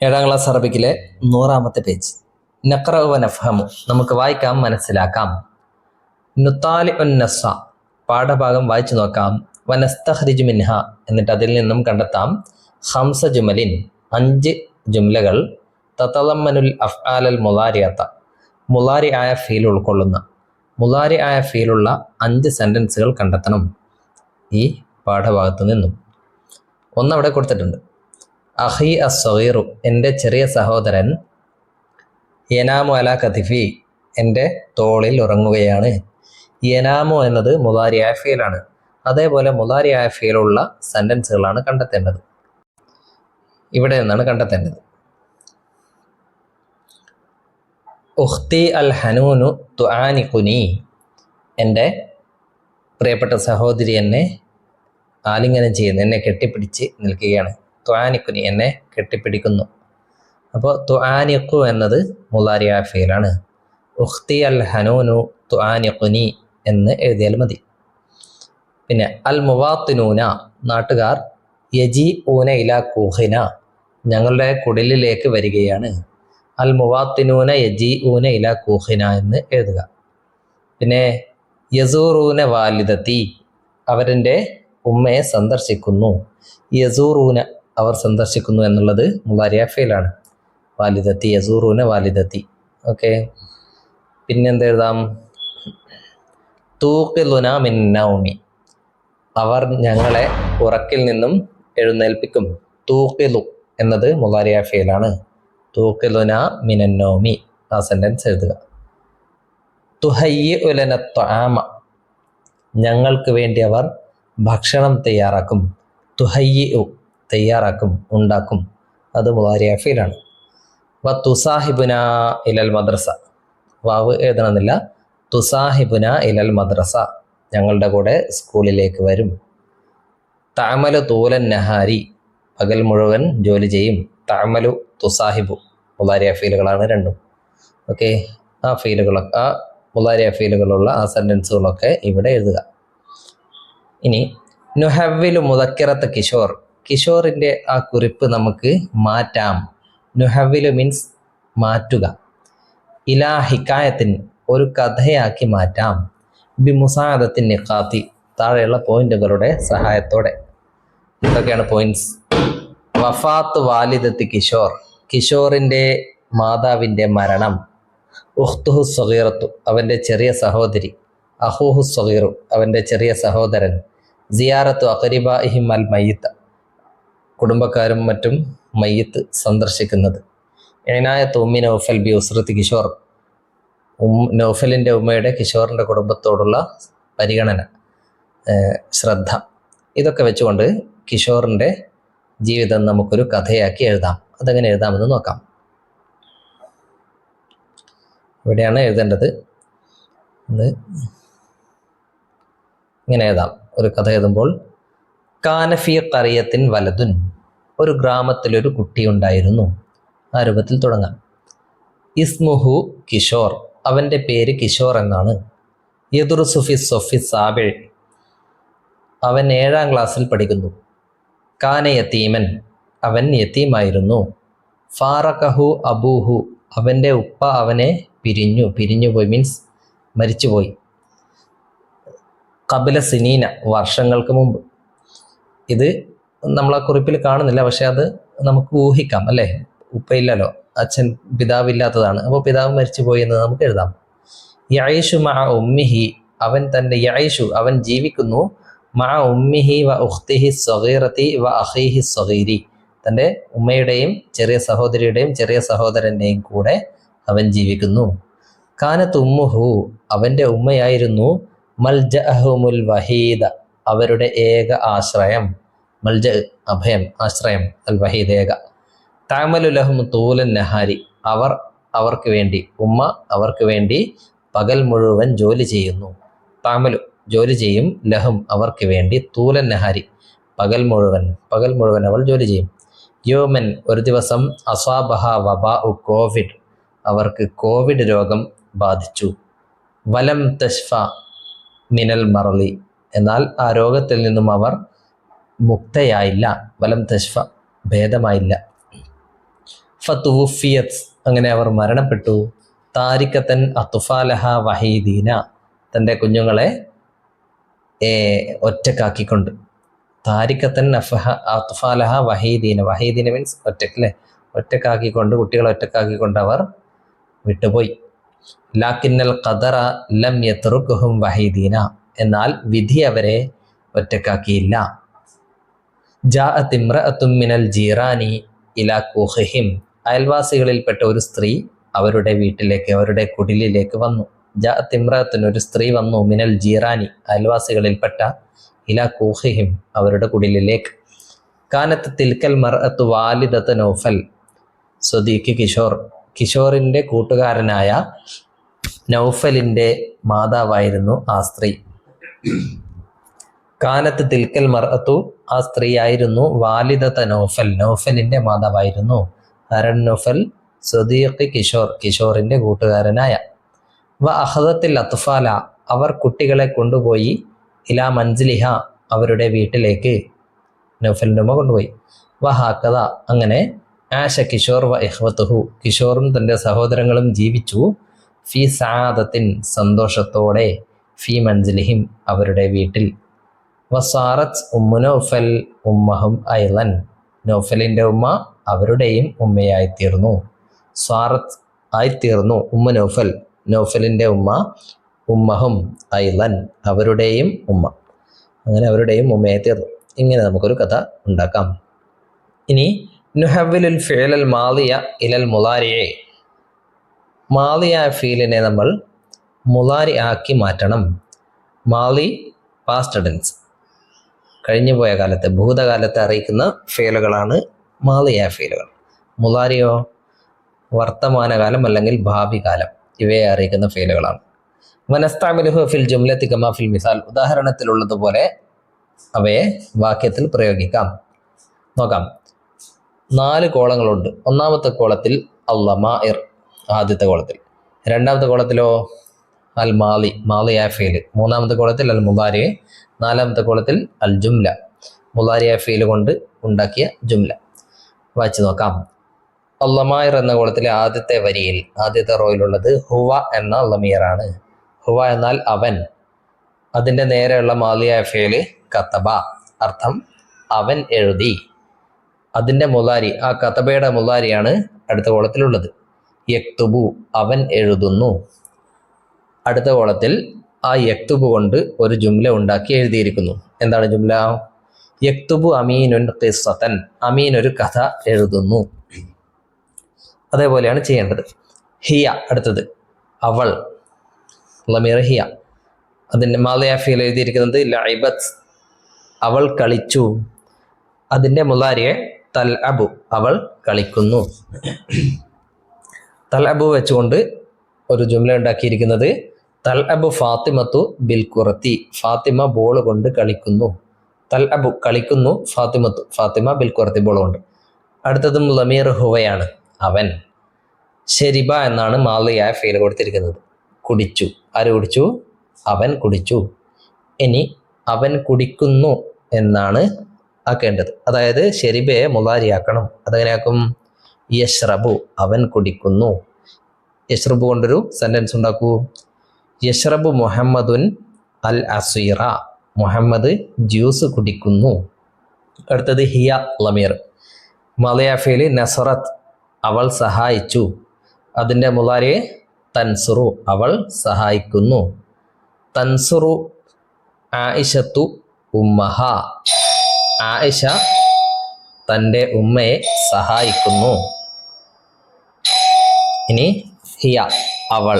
ഏഴാം class അറബിക്കിലെ 100-ാമത്തെ page. നഖ്റഉ വ നഫ്ഹമു, നമുക്ക് വായിക്കാം, മനസ്സിലാക്കാം. നുത്താലി ഉൻ നസ്സ, പാഠഭാഗം വായിച്ചു നോക്കാം. വനസ്തഖ്രിജു മിൻഹ, എന്നിട്ട് അതിൽ നിന്നും കണ്ടെത്താം. ഖംസ ജുമലിൻ, 5 ജുംലകൾ. തതളമ്മനുൽ അഫ്ആലൽ മുളാരിഅത, മുളാരി ആയ ഫീൽ ഉൾക്കൊള്ളുന്ന, മുളാരി ആയ ഫീലുള്ള 5 സെന്റൻസുകൾ കണ്ടെത്തണം ഈ പാഠഭാഗത്തു നിന്നും. ഒന്നവിടെ കൊടുത്തിട്ടുണ്ട്. അഹി അസ്സഗീറു, എൻ്റെ ചെറിയ സഹോദരൻ. യനാമു അലാ കതിഫി, എൻ്റെ തോളിൽ ഉറങ്ങുകയാണ്. യനാമു എന്നത് മുളാരിയായ ഫീലാണ്. അതേപോലെ മുളാരിയായ ഫീലുള്ള സെന്റൻസുകളാണ് കണ്ടെത്തേണ്ടത്. ഇവിടെ നിന്നാണ് കണ്ടെത്തേണ്ടത്. ഉഖ്തി അൽ ഹനൂനു തുആനിഖുനി, എൻ്റെ പ്രിയപ്പെട്ട സഹോദരി എന്നെ ആലിംഗനം ചെയ്യുന്നു, എന്നെ കെട്ടിപ്പിടിച്ച് നിൽക്കുകയാണ്. തുആനിഖുനി, എന്നെ കെട്ടിപ്പിടിക്കുന്നു. അപ്പോൾ തുആനിഖു എന്നത് മുളാരിയായ ഫീലാണ്. ഉഖ്തി അൽ ഹനൂനു തുആനിഖുനി എന്ന് എഴുതിയാൽ മതി. പിന്നെ അൽ മുവാത്തിനൂന, നാട്ടുകാർ. യജി ഊന ഇലാ കൂഹിന, ഞങ്ങളുടെ കുടിലിലേക്ക് വരികയാണ്. അൽ മുവാത്തിനൂന യജി ഊന ഇലാ കൂഹിന എന്ന് എഴുതുക. പിന്നെ യസൂറൂന വാലിദത്തി, അവരെൻ്റെ ഉമ്മയെ സന്ദർശിക്കുന്നു. യസൂറൂന, അവർ സന്ദർശിക്കുന്നു എന്നുള്ളത് മുളാരിയായ ഫീലാണ്. വാലിദത്തി, യസൂറൂന വാലിദത്തി. ഓക്കെ, പിന്നെന്തെഴുതാം? തൂഖിലുന മിൻ നൗമി, അവർ ഞങ്ങളെ ഉറക്കിൽ നിന്നും എഴുന്നേൽപ്പിക്കും. തൂഖിലു എന്നത് മുളാരിയായ ഫീലാണ്. തൂഖിലുന മിനൻ നൗമി, ആ സെന്റൻസ് എഴുതുക. തുഹയ്യിഉ ലന ത്വആമ, ഞങ്ങൾക്ക് വേണ്ടി അവർ ഭക്ഷണം തയ്യാറാക്കും. തുഹയ്യിഉ, തയ്യാറാക്കും, ഉണ്ടാക്കും, അത് മുളാരിയായ ഫീലാണ്. വ തുസാഹിബുന ഇലൽ മദ്രസ, വാവ് എഴുതണമെന്നില്ല. തുസാഹിബുന ഇലൽ മദ്രസ, ഞങ്ങളുടെ കൂടെ സ്കൂളിലേക്ക് വരും. തഅമലു തൂലൻ നഹാരി, പകൽ മുഴുവൻ ജോലി ചെയ്യും. തഅമലു തുസാഹിബു, മുളാരിയായ ഫീലുകളാണ് രണ്ടും. ഓക്കെ, ആ ഫീലുകളൊക്കെ, ആ മുളാരിയായ ഫീലുകളുള്ള ആ സെന്റൻസുകളൊക്കെ ഇവിടെ എഴുതുക. ഇനി നുഹവ്വിലു മുദക്കിറത്ത് കിഷോർ, കിഷോറിൻ്റെ ആ കുറിപ്പ് നമുക്ക് മാറ്റാം. നുഹവ്വിലു മീൻസ് മാറ്റുക. ഇലാ ഹിക്കായത്തിൻ, ഒരു കഥയാക്കി മാറ്റാം. ബി മുസാഅദത്തിൻ നിഖാത്തി, താഴെയുള്ള പോയിന്റുകളുടെ സഹായത്തോടെ. ഇതൊക്കെയാണ് പോയിന്റ്സ്. വഫാത്ത് വാലിദത്ത് കിഷോർ, കിഷോറിൻ്റെ മാതാവിൻ്റെ മരണം. ഉഖ്തുഹു സ്വഗീറത്തു, അവൻ്റെ ചെറിയ സഹോദരി. അഹൂഹു സ്വഗീറു, അവൻ്റെ ചെറിയ സഹോദരൻ. സിയാറത്തു അഖരിബാഇഹിം അൽ മയ്യിത്ത്, കുടുംബക്കാരും മറ്റും മയ്യിത്ത് സന്ദർശിക്കുന്നത്. ഇനായത്ത് ഉമ്മി നൗഫൽ ബി ഉസ്രത്ത് കിഷോർ, നൗഫലിൻ്റെ ഉമ്മയുടെ കിഷോറിൻ്റെ കുടുംബത്തോടുള്ള പരിഗണന, ശ്രദ്ധ. ഇതൊക്കെ വെച്ചുകൊണ്ട് കിഷോറിൻ്റെ ജീവിതം നമുക്കൊരു കഥയാക്കി എഴുതാം. അതെങ്ങനെ എഴുതാമെന്ന് നോക്കാം. ഇവിടെയാണ് എഴുതേണ്ടത്. അത് ഇങ്ങനെ എഴുതാം. ഒരു കഥ എഴുതുമ്പോൾ, കാനഫി ഖറിയത്തിൻ വലതുൻ, ഒരു ഗ്രാമത്തിലൊരു കുട്ടിയുണ്ടായിരുന്നു. ആ രൂപത്തിൽ തുടങ്ങാം. ഇസ്മുഹു കിഷോർ, അവൻ്റെ പേര് കിഷോർ എന്നാണ്. യദുറുസു ഫി സൊഫി സാബിൾ, അവൻ 7-ാം ക്ലാസ്സിൽ പഠിക്കുന്നു. കാന യതീമൻ, അവൻ യതീമായിരുന്നു. ഫാറഖഹു അബൂഹു, അവൻ്റെ ഉപ്പ അവനെ പിരിഞ്ഞുപോയി, മീൻസ് മരിച്ചുപോയി. ഖബല സിനീന, വർഷങ്ങൾക്ക് മുമ്പ്. ഇത് നമ്മളാ കുറിപ്പിൽ കാണുന്നില്ല, പക്ഷെ അത് നമുക്ക് ഊഹിക്കാം അല്ലേ. ഉപ്പയില്ലല്ലോ, അച്ഛൻ, പിതാവില്ലാത്തതാണ്. അപ്പോൾ പിതാവ് മരിച്ചുപോയി എന്ന് നമുക്ക് എഴുതാം. യഈഷു മഅ ഉമ്മിഹി, അവൻ തൻ്റെ യഈഷു, അവൻ ജീവിക്കുന്നു. മഅ ഉമ്മിഹി വ ഉഖ്തിഹി സ്വഗീറതി വ അഖീഹി സ്വഗീരി, തൻ്റെ ഉമ്മയുടെയും ചെറിയ സഹോദരിയുടെയും ചെറിയ സഹോദരൻ്റെയും കൂടെ അവൻ ജീവിക്കുന്നു. കാനത്ത് ഉമ്മുഹു, അവൻ്റെ ഉമ്മയായിരുന്നു. മൽജഅഹുമുൽ വഹീദ, അവരുടെ ഏക ആശ്രയം. മൽജ, അഭയം, ആശ്രയം. അൽ വഹീദ്, ഏക. തഅമലു ലഹും തൂലൻ നഹാരി, അവർക്ക് വേണ്ടി, ഉമ്മ അവർക്ക് വേണ്ടി പകൽ മുഴുവൻ ജോലി ചെയ്യുന്നു. തഅമലു, ജോലി ചെയ്യും. ലഹും, അവർക്ക് വേണ്ടി. തൂലൻ നഹാരി, പകൽ മുഴുവൻ അവൾ ജോലി ചെയ്യും. യോമൻ, ഒരു ദിവസം. അസ്വാബഹ വബാഉ, കോവിഡ്, അവർക്ക് കോവിഡ് രോഗം ബാധിച്ചു. വലം തഷ്ഫ മിനൽ മറലി, എന്നാൽ ആ രോഗത്തിൽ നിന്നും അവർ മുക്തയായില്ല. വലം തഷ്ഫ, ഭേദമായില്ല. ഫതുവുഫിയത് അങ്ങനെ അവർ മരണപ്പെട്ടു. താരിക്കത്തൻ അത്ഫാലഹ വഹീദീന തൻ്റെ കുഞ്ഞുങ്ങളെ ഒറ്റക്കാക്കിക്കൊണ്ട്. താരിക്കത്തൻ അത്ഫാലഹ വഹീദീന, വഹീദീന മീൻസ് ഒറ്റക്ക് അല്ലേ, ഒറ്റക്കാക്കിക്കൊണ്ട്, കുട്ടികളെ ഒറ്റക്കാക്കിക്കൊണ്ട് അവർ വിട്ടുപോയി. ലാക്കിന്നൽ ഖദറ ലം യത്റുഖുഹും വഹീദീന എന്നാൽ വിധി അവരെ ഒറ്റക്കാക്കിയില്ല. ജാഅത് ഇംറഅത്തും മിനൽ ജീറാനി ഇലാ കൂഹിഹിം അയൽവാസികളിൽപ്പെട്ട ഒരു സ്ത്രീ അവരുടെ വീട്ടിലേക്ക്, അവരുടെ കുടിലിലേക്ക് വന്നു. ജാഅത് ഇംറഅത്തുൻ ഒരു സ്ത്രീ വന്നു, മിനൽ ജീറാനി അയൽവാസികളിൽപ്പെട്ട, ഇലാ കൂഹിഹിം അവരുടെ കുടിലിലേക്ക്. കാനത്ത് തിൽക്കൽ മർഅത്തു വാലിദത നൗഫൽ സ്വദീഖ് കിഷോർ കിഷോറിൻ്റെ കൂട്ടുകാരനായ നൗഫലിൻ്റെ മാതാവായിരുന്നു ആ സ്ത്രീ. കാനത്ത് തിൽക്കൽ മർഅത്തു ആ സ്ത്രീയായിരുന്നു വാലിദത നൗഫൽ നൗഫലിൻ്റെ മാതാവായിരുന്നു. അരൺ നൗഫൽ സ്വദീഖ് കിഷോർ കിഷോറിൻ്റെ കൂട്ടുകാരനായ. വ അഖദത്തിൽ അത്ഫാല അവർ കുട്ടികളെ കൊണ്ടുപോയി, ഇലാ മൻസിലിഹ അവരുടെ വീട്ടിലേക്ക്, നൗഫലിൻ്റെ ഉമ്മ കൊണ്ടുപോയി. വ ഹാക്കദ അങ്ങനെ ആശ കിഷോർ വ ഇഖ്വത്തുഹു കിഷോറും തൻ്റെ സഹോദരങ്ങളും ജീവിച്ചു. ഫി സആദത്തിൻ സന്തോഷത്തോടെ, ഫി മൻസിലിഹിം അവരുടെ വീട്ടിൽ. വസാറത്ത് ഉമ്മു നൗഫൽ ഉമ്മഹും ഐലൻ നൗഫലിൻ്റെ ഉമ്മ അവരുടെയും ഉമ്മയായിത്തീർന്നു. സാറത്ത് ആയിത്തീർന്നു ഉമ്മ നൗഫൽ നൗഫലിൻ്റെ ഉമ്മ, ഉമ്മഹും ഐലൻ അവരുടെയും ഉമ്മ, അങ്ങനെ അവരുടെയും ഉമ്മയായിത്തീർന്നു. ഇങ്ങനെ നമുക്കൊരു കഥ ഉണ്ടാക്കാം. ഇനി നുഹവ്വിലുൽ ഫിഅലൽ മാദിയ ഇലൽ മുളാരിഇ മാദിയ ഫീലിനെ നമ്മൾ മുളാരി ആക്കി മാറ്റണം. മാലി പാസ്റ്റ് ടെൻസ്, കഴിഞ്ഞുപോയ കാലത്തെ, ഭൂതകാലത്തെ അറിയിക്കുന്ന ഫീലുകളാണ് മാദിയ ഫീലുകൾ. മുളാരിയോ വർത്തമാനകാലം അല്ലെങ്കിൽ ഭാവി കാലം, ഇവയെ അറിയിക്കുന്ന ഫീലുകളാണ്. വനസ്തഅമിലുഹു ഫിൽ ജുംലത്തി കമാ ഫിൽ മിസാൽ ഉദാഹരണത്തിലുള്ളതുപോലെ അവയെ വാക്യത്തിൽ പ്രയോഗിക്കാം. നോക്കാം. 4 കോളങ്ങളുണ്ട്. ഒന്നാമത്തെ കോളത്തിൽ അൽ-ലമാഇർ ആദ്യത്തെ കോളത്തിൽ, രണ്ടാമത്തെ കോളത്തിലോ അൽ മാലി മാലിയ ഫീൽ, മൂന്നാമത്തെ കോളത്തിൽ അൽ മുളാരി, നാലാമത്തെ കോളത്തിൽ അൽ ജുംല മുളാരിയ ഫീൽ കൊണ്ട് ഉണ്ടാക്കിയ ജുംല. വായിച്ചു നോക്കാം. അൽ-ലമാഇർ എന്ന കോളത്തിലെ ആദ്യത്തെ വരിയിൽ, ആദ്യത്തെ റോയിലുള്ളത് ഹുവ എന്ന ലമീറാണ്. ഹുവ എന്നാൽ അവൻ. അതിൻ്റെ നേരെയുള്ള മാലിയ ഫീൽ കതബ, അർത്ഥം അവൻ എഴുതി. അതിൻ്റെ മുളാരി, ആ കതബയുടെ മുളാരിയാണ് അടുത്ത കോളത്തിലുള്ളത്. യക്തുബു അവൻ എഴുതുന്നു. അടുത്ത കോളത്തിൽ ആ യക്തുബു കൊണ്ട് ഒരു ജുംല ഉണ്ടാക്കി എഴുതിയിരിക്കുന്നു. എന്താണ് ജുംല? യക്തുബു അമീനുൻ ഖിസ്സതൻ അമീൻ ഒരു കഥ എഴുതുന്നു. അതേപോലെയാണ് ചെയ്യേണ്ടത്. ഹിയ അടുത്തത് അവൾ, ലമീർ ഹിയ. അതിൻ്റെ മാലിയ ഫീൽ എഴുതിയിരിക്കുന്നത് ലഇബത്ത് അവൾ കളിച്ചു. അതിൻ്റെ മുളാരിയെ തൽഅബു അവൾ കളിക്കുന്നു. തൽഅബു വെച്ചുകൊണ്ട് ഒരു ജുംല ഉണ്ടാക്കിയിരിക്കുന്നത് തൽഅബു ഫാത്തിമത്തു ബിൽ ഖുറത്തി ഫാത്തിമ ബോൾ കൊണ്ട് കളിക്കുന്നു. തൽഅബു കളിക്കുന്നു, ഫാത്തിമത്തു ഫാത്തിമ ബിൽ ഖുറത്തി ബോൾ കൊണ്ട്. അടുത്തതും ലമീർ ഹുവയാണ്, അവൻ. ശരിബ എന്നാണ് മാലിയായ ഫീൽ കൊടുത്തിരിക്കുന്നത്. കുടിച്ചു. ആര് കുടിച്ചു? അവൻ കുടിച്ചു. ഇനി അവൻ കുടിക്കുന്നു എന്നാണ് ആക്കേണ്ടത്. അതായത് ശരിബയെ മുളാരിയാക്കണം. അതെങ്ങനെയാക്കും? യശ്റബു അവൻ കുടിക്കുന്നു. യശ്റബു കൊണ്ടൊരു സെന്റൻസ് ഉണ്ടാക്കൂ. യശ്റബു മുഹമ്മദുൻ അൽ അസീറ മുഹമ്മദ് ജ്യൂസ് കുടിക്കുന്നു. അടുത്തത് ഹിയ ലമീർ മാലിയ ഫീൽ നസറത്ത് അവൾ സഹായിച്ചു. അതിൻ്റെ മുളാരി തൻസുറു അവൾ സഹായിക്കുന്നു. തൻസുറു ആയിഷത്തു ഉമ്മഹ ആയിഷ തൻ്റെ ഉമ്മയെ സഹായിക്കുന്നു. ഇനി ഹിയ അവൾ.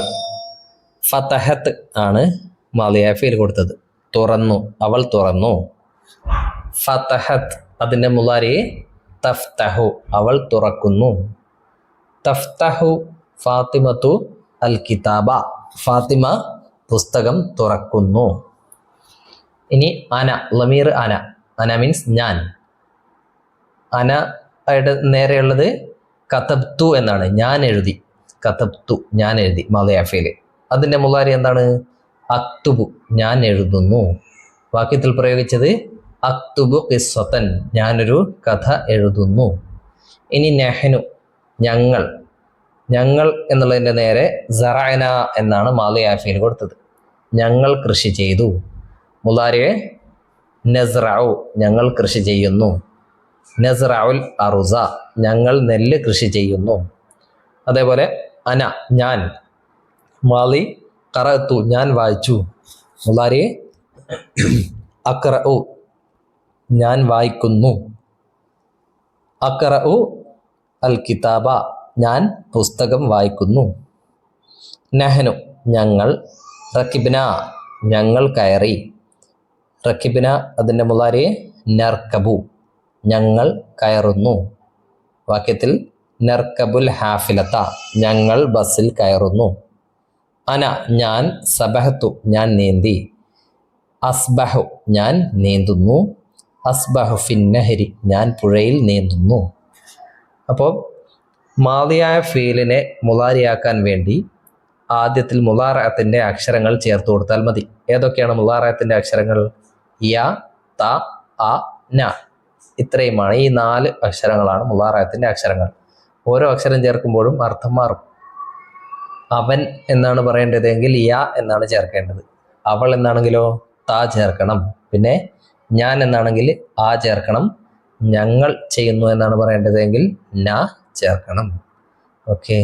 ഫതഹത്ത് ആണ് മാലിയ ഫീൽ കൊടുത്തത്, തുറന്നു അവൾ തുറന്നു. ഫതഹത്ത് അതിൻ്റെ മുളാരി തഫ്തഹു അവൾ തുറക്കുന്നു. തഫ്തഹു ഫാത്തിമത്തു അൽ കിതാബ ഫാത്തിമ പുസ്തകം തുറക്കുന്നു. ഇനി അന ലമീർ അന, അന മീൻസ് ഞാൻ. അന ആയിട്ട് നേരെയുള്ളത് കതബ്തു എന്നാണ്, ഞാൻ എഴുതി. കതബ്തു ഞാൻ എഴുതി മാലിയ ഫീൽ. അതിൻ്റെ മുളാരി എന്താണ്? അക്തുബു ഞാൻ എഴുതുന്നു. വാക്യത്തിൽ പ്രയോഗിച്ചത് അക്തുബു ഖിസ്സതൻ ഞാനൊരു കഥ എഴുതുന്നു. ഇനി നെഹ്നു ഞങ്ങൾ. ഞങ്ങൾ എന്നുള്ളതിൻ്റെ നേരെ സറഅന എന്നാണ് മാദിയായ ഫീൽ കൊടുത്തത്. ഞങ്ങൾ കൃഷി ചെയ്തു. മുളാരിയെ നസ്റഉ, ഞങ്ങൾ കൃഷി ചെയ്യുന്നു. നസ്റഉൽ അറുസ, ഞങ്ങൾ നെല്ല് കൃഷി ചെയ്യുന്നു. അതേപോലെ അന, ഞാൻ. മാലി ഖറഅതു, ഞാൻ വായിച്ചു. മുളാരി അഖ്റഉ, ഞാൻ വായിക്കുന്നു. അഖ്റഉ അൽ കിതാബ, ഞാൻ പുസ്തകം വായിക്കുന്നു. നഹ്നു, ഞങ്ങൾ. റക്കിബ്ന, ഞങ്ങൾ കയറി. റക്കിബ്ന അതിൻ്റെ മുളാരി നർക്കബു, ഞങ്ങൾ കയറുന്നു. വാക്യത്തിൽ നർക്കബുൽ ഹാഫിലത്ത, ഞങ്ങൾ ബസ്സിൽ കയറുന്നു. അന, ഞാൻ. സബഹത്തു, ഞാൻ നീന്തി. അസ്ബഹു, ഞാൻ നീന്തുന്നു. അസ്ബഹു ഫിന്നഹരി, ഞാൻ പുഴയിൽ നീന്തുന്നു. അപ്പോൾ മാദിയായ ഫീലിനെ മുളാരിയാക്കാൻ വേണ്ടി ആദ്യത്തിൽ മുളാറഅത്തിൻ്റെ അക്ഷരങ്ങൾ ചേർത്ത് കൊടുത്താൽ മതി. ഏതൊക്കെയാണ് മുളാറഅത്തിൻ്റെ അക്ഷരങ്ങൾ? യ, ത, അ, ന. ഇത്രയുമാണ്. ഈ 4 അക്ഷരങ്ങളാണ് മുളാറഅത്തിൻ്റെ അക്ഷരങ്ങൾ. ഓരോ അക്ഷരം ചേർക്കുമ്പോഴും അർത്ഥം മാറും. അവൻ എന്നാണ് പറയേണ്ടതെങ്കിൽ യ എന്നാണ് ചേർക്കേണ്ടത്. അവൾ എന്നാണെങ്കിലോ ത ചേർക്കണം. പിന്നെ ഞാൻ എന്നാണെങ്കിൽ ആ ചേർക്കണം. ഞങ്ങൾ ചെയ്യുന്നു എന്നാണ് പറയേണ്ടതെങ്കിൽ ന ചേർക്കണം. ഓക്കെ.